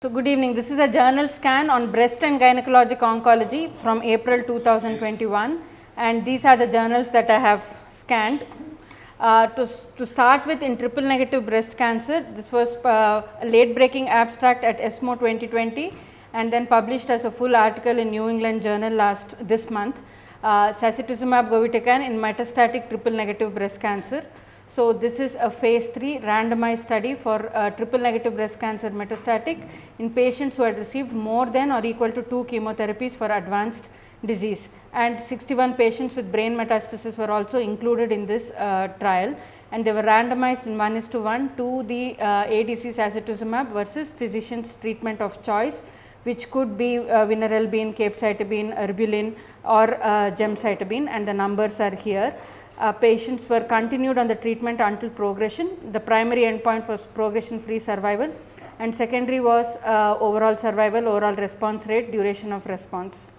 So, good evening. This is a journal scan on breast and gynecologic oncology from April 2021, and these are the journals that I have scanned. To start with, in triple negative breast cancer, this was a late breaking abstract at ESMO 2020 and then published as a full article in New England Journal this month. Sacituzumab govitecan in metastatic triple negative breast cancer. So, this is a phase 3 randomized study for triple negative breast cancer metastatic in patients who had received more than or equal to 2 chemotherapies for advanced disease, and 61 patients with brain metastasis were also included in this trial, and they were randomized in 1:1 to the ADC sacituzumab versus physician's treatment of choice, which could be vinorelbine, capecitabine, eribulin or gemcitabine, and the numbers are here. Patients were continued on the treatment until progression. The primary endpoint was progression free survival and secondary was overall survival, overall response rate, duration of response.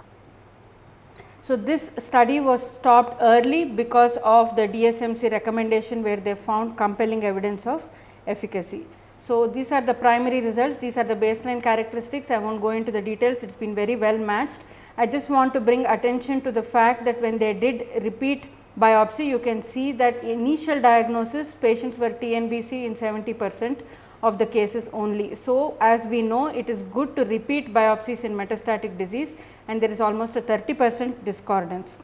So, this study was stopped early because of the DSMC recommendation where they found compelling evidence of efficacy. So, these are the primary results, these are the baseline characteristics. I will not go into the details, it has been very well matched. I just want to bring attention to the fact that when they did repeat biopsy, you can see that initial diagnosis patients were TNBC in 70% of the cases only. So, as we know, it is good to repeat biopsies in metastatic disease, and there is almost a 30% discordance.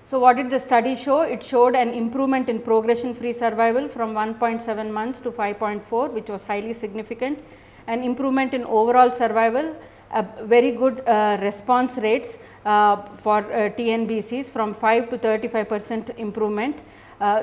So, what did the study show? It showed an improvement in progression free survival from 1.7 months to 5.4, which was highly significant, an improvement in overall survival, very good response rates for TNBCs from 5 to 35% improvement.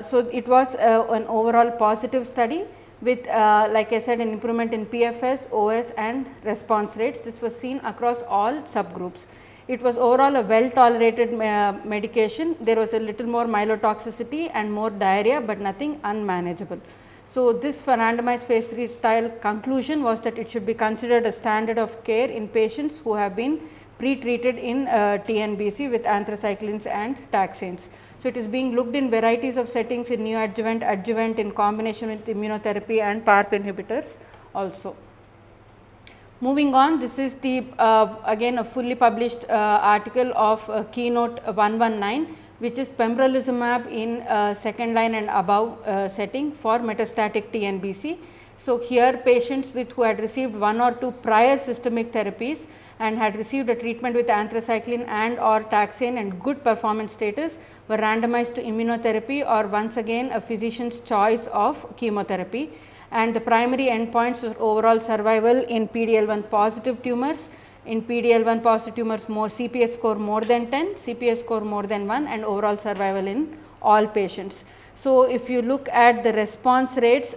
So, it was an overall positive study with like I said, an improvement in PFS, OS and response rates. This was seen across all subgroups. It was overall a well tolerated medication. There was a little more myelotoxicity and more diarrhea, but nothing unmanageable. So, this randomized phase 3 trial conclusion was that it should be considered a standard of care in patients who have been pre-treated in TNBC with anthracyclines and taxanes. So, it is being looked in varieties of settings in neoadjuvant, adjuvant, in combination with immunotherapy and PARP inhibitors also. Moving on, this is the again a fully published article of Keynote 119, which is pembrolizumab in second line and above setting for metastatic TNBC. So, here patients who had received 1 or 2 prior systemic therapies and had received a treatment with anthracycline and or taxane and good performance status were randomized to immunotherapy or once again a physician's choice of chemotherapy, and the primary endpoints were overall survival in PD-L1 positive tumors. In PD-L1 positive tumors, more CPS score more than 10, CPS score more than 1 and overall survival in all patients. So, if you look at the response rates,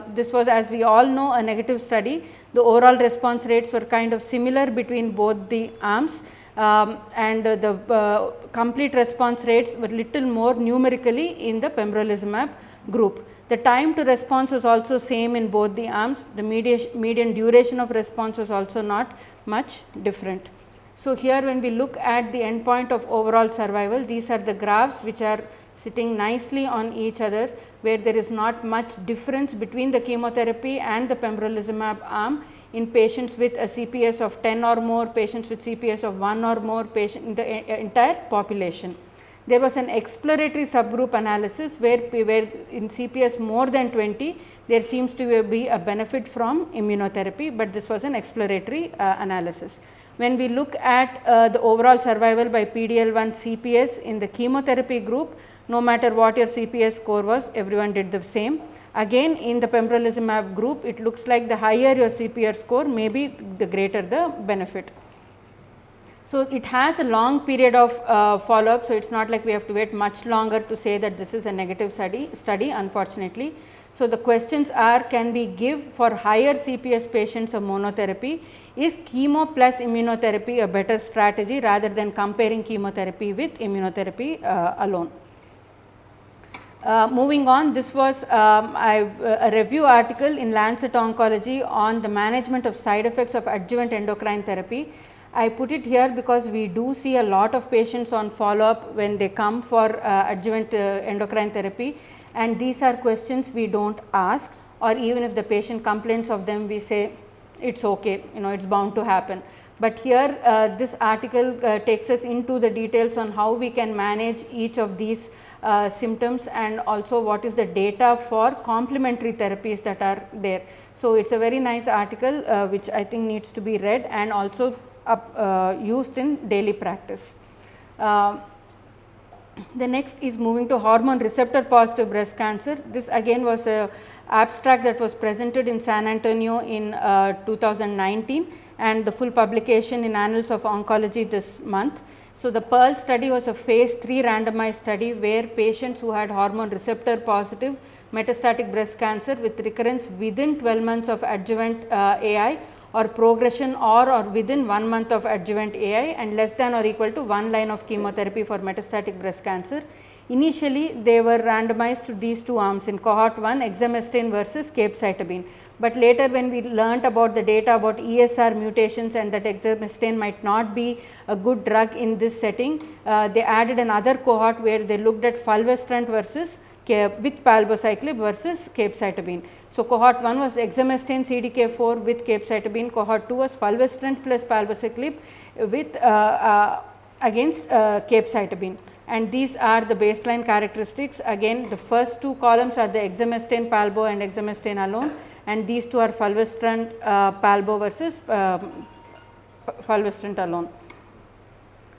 this was, as we all know, a negative study. The overall response rates were kind of similar between both the arms, and the complete response rates were little more numerically in the pembrolizumab group. The time to response was also same in both the arms. The median duration of response was also not much different. So, here when we look at the endpoint of overall survival, these are the graphs which are sitting nicely on each other, where there is not much difference between the chemotherapy and the pembrolizumab arm in patients with a CPS of 10 or more, patients with CPS of 1 or more, in the entire population. There was an exploratory subgroup analysis where in CPS more than 20, there seems to be a benefit from immunotherapy, but this was an exploratory analysis. When we look at the overall survival by PD-L1 CPS in the chemotherapy group, no matter what your CPS score was, everyone did the same. Again, in the pembrolizumab group, it looks like the higher your CPS score, maybe the greater the benefit. So, it has a long period of follow up. So, it is not like we have to wait much longer to say that this is a negative study unfortunately. So, the questions are, can we give for higher CPS patients a monotherapy? Is chemo plus immunotherapy a better strategy rather than comparing chemotherapy with immunotherapy alone? Moving on, this was a review article in Lancet Oncology on the management of side effects of adjuvant endocrine therapy. I put it here because we do see a lot of patients on follow up when they come for adjuvant endocrine therapy, and these are questions we do not ask, or even if the patient complains of them, we say it's okay, it's bound to happen. But here this article takes us into the details on how we can manage each of these symptoms, and also what is the data for complementary therapies that are there. So, it is a very nice article which I think needs to be read and also used in daily practice. The next is moving to hormone receptor positive breast cancer. This again was a abstract that was presented in San Antonio in 2019, and the full publication in Annals of Oncology this month. So, the PEARL study was a phase 3 randomized study where patients who had hormone receptor positive metastatic breast cancer with recurrence within 12 months of adjuvant AI, or progression or within 1 month of adjuvant AI, and less than or equal to 1 line of chemotherapy for metastatic breast cancer. Initially, they were randomized to these two arms in cohort 1, exemestane versus capecitabine. But later, when we learnt about the data about ESR mutations and that exemestane might not be a good drug in this setting, they added another cohort where they looked at fulvestrant versus with palbociclib versus capecitabine. So, cohort 1 was exemestane CDK4 with capecitabine, cohort 2 was fulvestrant plus palbociclib with against capecitabine. And these are the baseline characteristics. Again, the first two columns are the exemestane palbo and exemestane alone, and these two are fulvestrant palbo versus fulvestrant alone.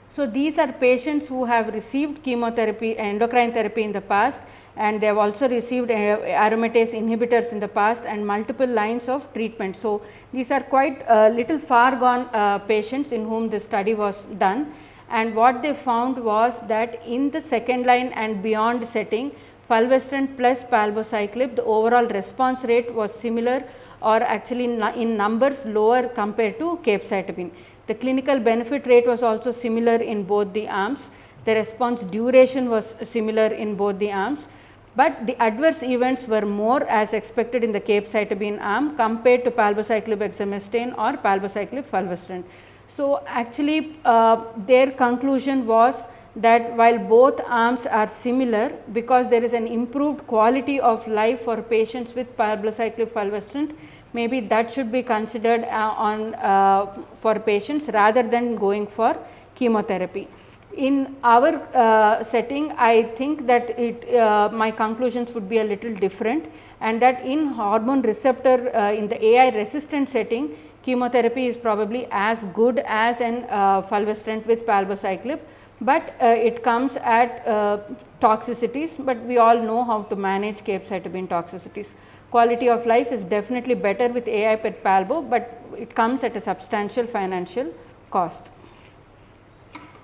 So, these are patients who have received chemotherapy, endocrine therapy in the past, and they have also received aromatase inhibitors in the past and multiple lines of treatment. So, these are quite little far gone patients in whom this study was done, and what they found was that in the second line and beyond setting, fulvestrant plus palbociclib, the overall response rate was similar or actually in numbers lower compared to capecitabine. The clinical benefit rate was also similar in both the arms. The response duration was similar in both the arms, but the adverse events were more as expected in the capecitabine arm compared to palbociclib exemestane or palbociclib fulvestrant. So, actually their conclusion was that while both arms are similar, because there is an improved quality of life for patients with palbociclib fulvestrant, maybe that should be considered for patients rather than going for chemotherapy. In our setting, I think that my conclusions would be a little different, and that in hormone receptor in the AI resistant setting, chemotherapy is probably as good as an fulvestrant with palbociclib, but it comes at toxicities, but we all know how to manage capecitabine toxicities. Quality of life is definitely better with AI pet palbo, but it comes at a substantial financial cost.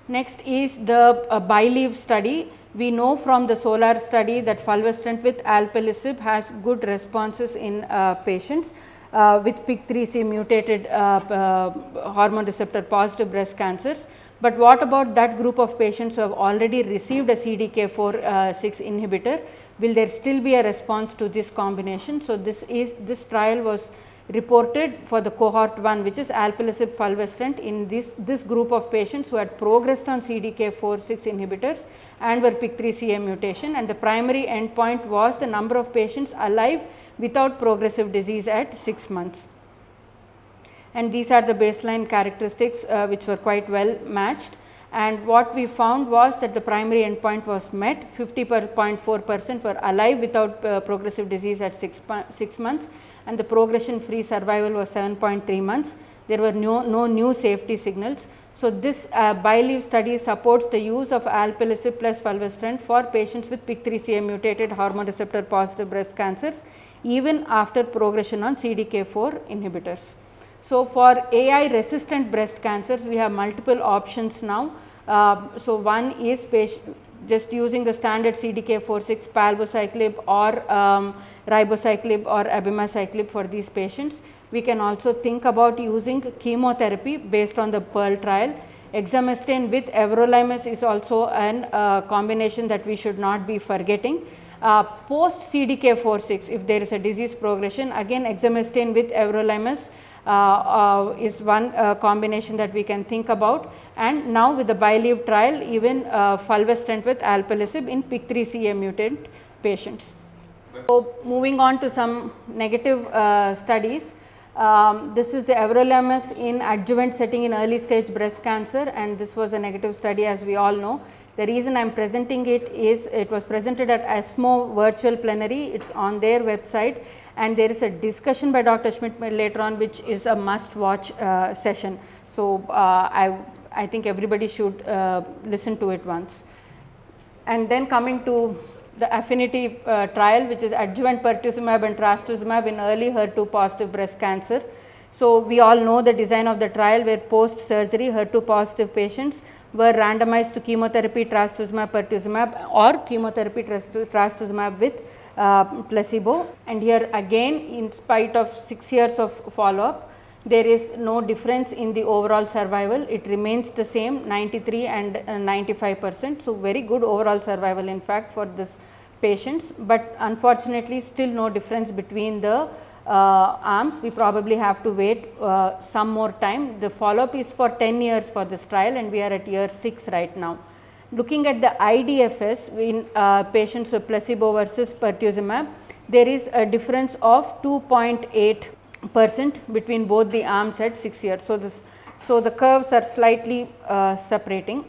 Next is the BYLieve study. We know from the SOLAR study that fulvestrant with alpelisib has good responses in patients with PIK3CA mutated hormone receptor positive breast cancers. But what about that group of patients who have already received a CDK4/6 inhibitor? Will there still be a response to this combination? So, this trial was reported for the cohort 1, which is alpelisib fulvestrant in this group of patients who had progressed on CDK4/6 inhibitors and were PIK3CA mutation, and the primary endpoint was the number of patients alive without progressive disease at 6 months. And these are the baseline characteristics which were quite well matched, and what we found was that the primary endpoint was met. 50.4% were alive without progressive disease at 6 months, and the progression free survival was 7.3 months. There were no new safety signals. So, this BYLieve study supports the use of alpelisib plus fulvestrant for patients with PIK3CA mutated hormone receptor positive breast cancers even after progression on CDK4 inhibitors. So, for AI resistant breast cancers, we have multiple options now. So, one is just using the standard CDK4/6 palbociclib or ribociclib or abemaciclib for these patients. We can also think about using chemotherapy based on the PEARL trial. Exemestane with everolimus is also a combination that we should not be forgetting. Post CDK4/6, if there is a disease progression, again exemestane with everolimus is one combination that we can think about, and now with the BYLieve trial, even fulvestrant with alpelisib in PIK3CA mutant patients. So, moving on to some negative studies. This is the everolimus in adjuvant setting in early stage breast cancer, and this was a negative study, as we all know. The reason I am presenting it is it was presented at ESMO virtual plenary, it is on their website, and there is a discussion by Dr. Schmidt later on, which is a must watch session. So, I think everybody should listen to it once. And then coming to the affinity trial, which is adjuvant pertuzumab and trastuzumab in early HER2 positive breast cancer. So, we all know the design of the trial, where post surgery HER2 positive patients were randomized to chemotherapy trastuzumab pertuzumab or chemotherapy trastuzumab with placebo. And here again, in spite of 6 years of follow up, there is no difference in the overall survival. It remains the same, 93 and 95%. So, very good overall survival in fact for this patients, but unfortunately still no difference between the arms. We probably have to wait some more time. The follow up is for 10 years for this trial, and we are at year 6 right now. Looking at the IDFS in patients with placebo versus pertuzumab, there is a difference of 2.8% between both the arms at 6 years. So, the curves are slightly separating.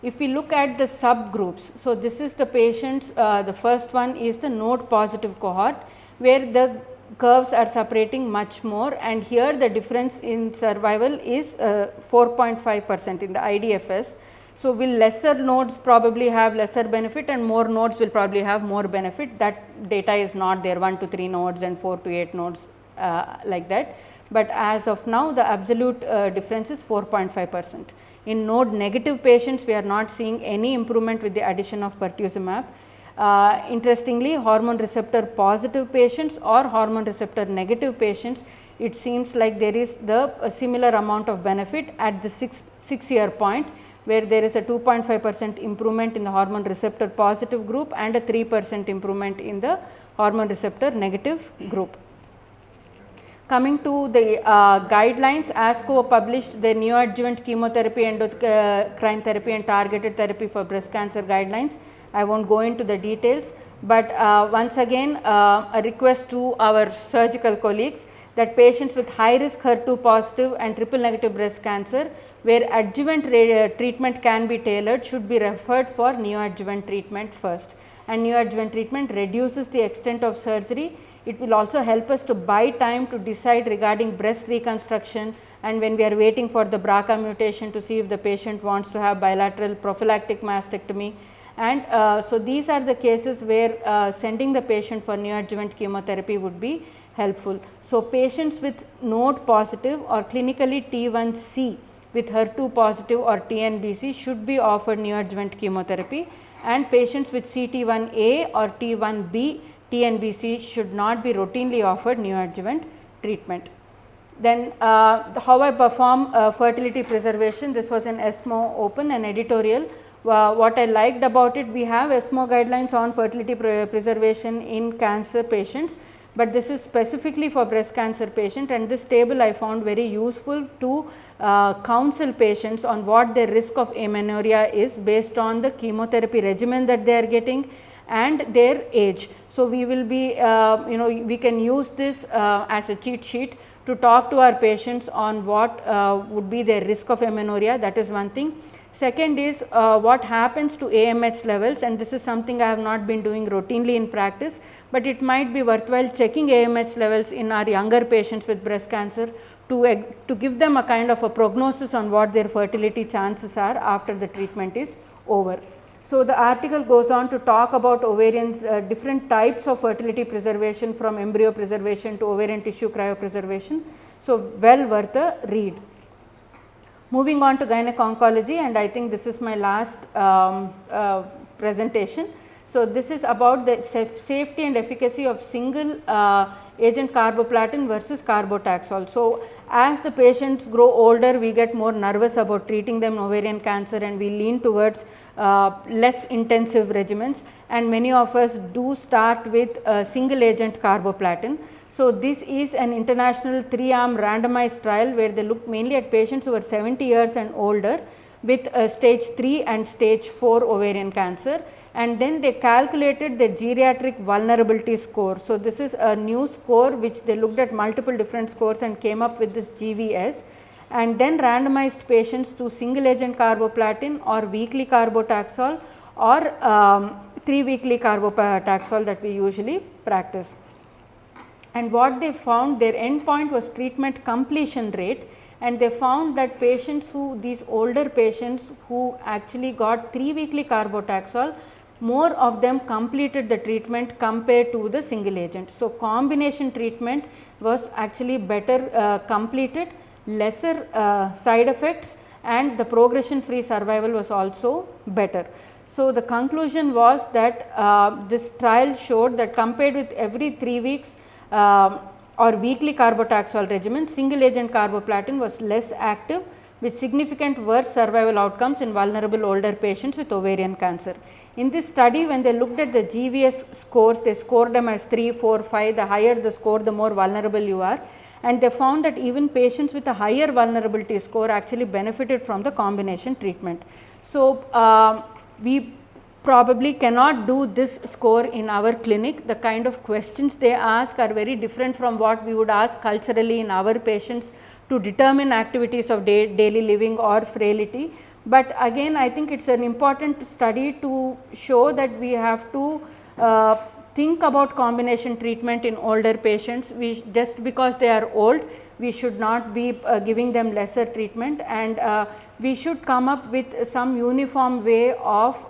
If we look at the subgroups, so this is the patients, the first one is the node positive cohort, where the curves are separating much more, and here the difference in survival is 4.5% in the IDFS. So, will lesser nodes probably have lesser benefit, and more nodes will probably have more benefit? That data is not there, 1 to 3 nodes and 4 to 8 nodes like that, but as of now the absolute difference is 4.5%. In node negative patients, we are not seeing any improvement with the addition of pertuzumab. Interestingly, hormone receptor positive patients or hormone receptor negative patients, it seems like there is a similar amount of benefit at the 6 year point, where there is a 2.5% improvement in the hormone receptor positive group and a 3% improvement in the hormone receptor negative group. Coming to the guidelines, ASCO published the neoadjuvant chemotherapy, endocrine therapy and targeted therapy for breast cancer guidelines. I will not go into the details, but once again a request to our surgical colleagues that patients with high risk HER2 positive and triple negative breast cancer, where adjuvant treatment can be tailored, should be referred for neoadjuvant treatment first, and neoadjuvant treatment reduces the extent of surgery. It will also help us to buy time to decide regarding breast reconstruction, and when we are waiting for the BRCA mutation to see if the patient wants to have bilateral prophylactic mastectomy. And so, these are the cases where sending the patient for neoadjuvant chemotherapy would be helpful. So, patients with node positive or clinically T1C with HER2 positive or TNBC should be offered neoadjuvant chemotherapy, and patients with CT1A or T1B TNBC should not be routinely offered neoadjuvant treatment. Then how I perform fertility preservation, this was an ESMO Open, an editorial. What I liked about it, we have ESMO guidelines on fertility preservation in cancer patients, but this is specifically for breast cancer patient, and this table I found very useful to counsel patients on what their risk of amenorrhea is based on the chemotherapy regimen that they are getting and their age. So, we will be we can use this as a cheat sheet to talk to our patients on what would be their risk of amenorrhea. That is one thing. Second is what happens to AMH levels, and this is something I have not been doing routinely in practice, but it might be worthwhile checking AMH levels in our younger patients with breast cancer to give them a kind of a prognosis on what their fertility chances are after the treatment is over. So, the article goes on to talk about ovarian different types of fertility preservation, from embryo preservation to ovarian tissue cryopreservation. So, well worth a read. Moving on to gynec oncology, and I think this is my last presentation. So, this is about the safety and efficacy of single agent carboplatin versus carbotaxol. So, as the patients grow older, we get more nervous about treating them ovarian cancer, and we lean towards less intensive regimens, and many of us do start with single agent carboplatin. So, this is an international 3-arm randomized trial where they look mainly at patients who are 70 years and older with stage 3 and stage 4 ovarian cancer, and then they calculated the geriatric vulnerability score. So, this is a new score which they looked at multiple different scores and came up with this GVS, and then randomized patients to single agent carboplatin or weekly carbotaxol or 3 weekly carbotaxol that we usually practice. And what they found, their endpoint was treatment completion rate, and they found that patients who, these older patients who actually got 3 weekly carbotaxol, more of them completed the treatment compared to the single agent. So, combination treatment was actually better completed, lesser side effects, and the progression free survival was also better. So, the conclusion was that this trial showed that compared with every 3 weeks or weekly carbotaxol regimen, single agent carboplatin was less active with significant worse survival outcomes in vulnerable older patients with ovarian cancer. In this study, when they looked at the GVS scores, they scored them as 3, 4, 5, the higher the score, the more vulnerable you are, and they found that even patients with a higher vulnerability score actually benefited from the combination treatment. So, we probably cannot do this score in our clinic. The kind of questions they ask are very different from what we would ask culturally in our patients to determine activities of daily living or frailty. But again, I think it is an important study to show that we have to think about combination treatment in older patients. We just because they are old, we should not be giving them lesser treatment, and we should come up with some uniform way of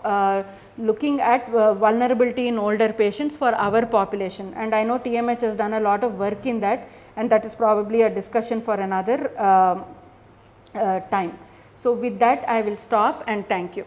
looking at vulnerability in older patients for our population. And I know TMH has done a lot of work in that, and that is probably a discussion for another time. So, with that I will stop and thank you.